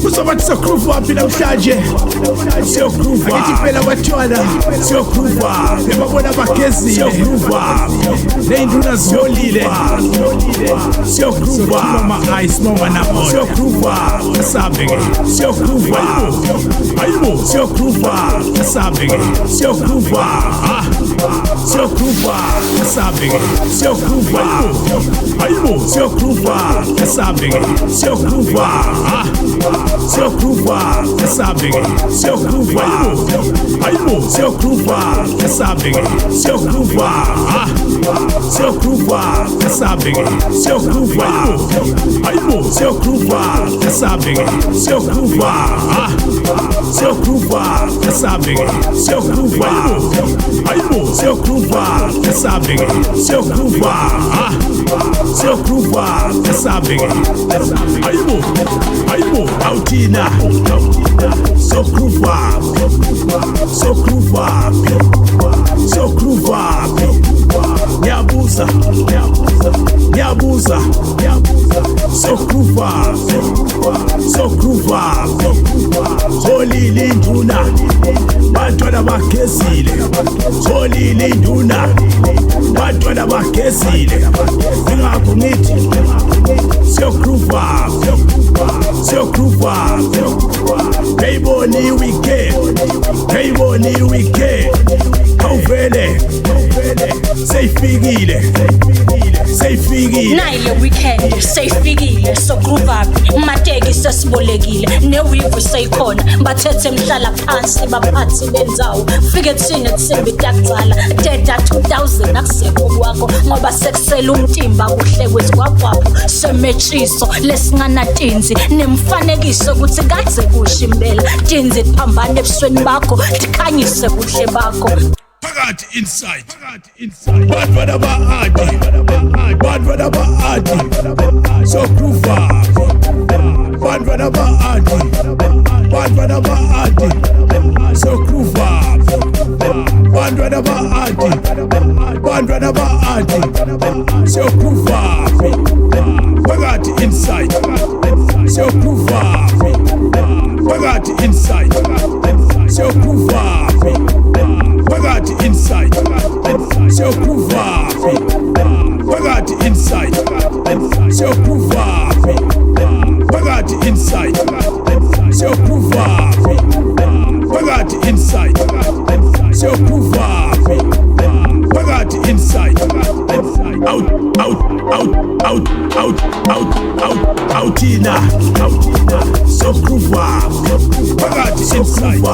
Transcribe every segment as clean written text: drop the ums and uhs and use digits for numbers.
Kusobathi Sogruvaphi namhlanje Sogruvaphi phela abatshwana Sogruvaphi yababona bagezile Sogruvaphi neinduna zolile Sogruvaphi ama ice mama nabo Sogruvaphi asabeke Sogruvaphi ayibo Sogruvaphi asabeke Sogruvaphi Sogruvaphi asabeke Sogruvaphi ayibo Sogruvaphi asabeke Sogruvaphi Sogruvaphi asabeke Sogruvaphi ayibo Sogruvaphi asabeke Sogruvaphi Sogruvaphi asabeke Sogruvaphi ayibo Sogruvaphi asabeke Sogruvaphi Sogruvaphi asabeke Sogruvaphi ayibo Sogruvaphi asabeke Sogruvaphi Sogruvaphi asabeke ayibo awuthina Sogruvaphi Sogruvaphi Sogruvaphi ngiyabuza Sogruvaphi Sogruvaphi holile induna bantwana bagezile holile induna bantwana bagezile ingakho ngithi Sogruvaphi Sogruvaphi bayiboni weekend awuvele seyfikile nayi le weekend seyfikile Sogruvaphi mateki sesibolekile newivu seyikhona bathethe emhlala phansi baphathi benzawo fike thina kusembe takucala deda 2000 akusekho kwakho ngoba sekusela umtimba kuhle kwezigwagwapho semechiso lesinganatinzi nemfanekiso ukuthi kadze kusho imbela tinzi phambane ebusweni bakho tikhanyise kuhle bakho phakathi inside bantwana ba-adi Sogruvaphi bantwana ba-adi Sogruvaphi bantwana ba-adi Sogruvaphi phakathi inside Sogruvaphi phakathi inside Sogruvaphi phakathi inside Sogruvaphi phakathi inside Sogruvaphi phakathi inside Sogruvaphi phakathi inside Sogruvaphi phakathi inside awuthina Sogruvaphi phakathi inside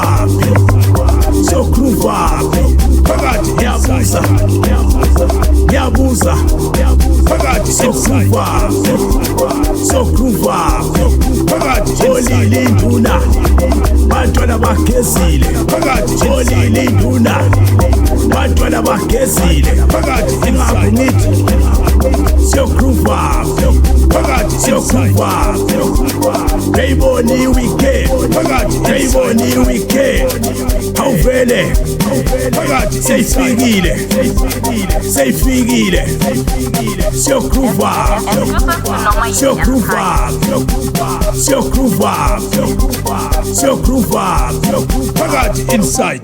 Sogruvaphi phakathi ngiyabuza phakathi Sogruvaphi phakathi holile induna bantwana bagezile phakathi holile induna bantwana bagezile phakathi ingakho ngithi Sogruvaphi phakathi Sogruvaphi bayiboni weekend awuvele phakathi seyfikile Sogruvaphi phakathi inside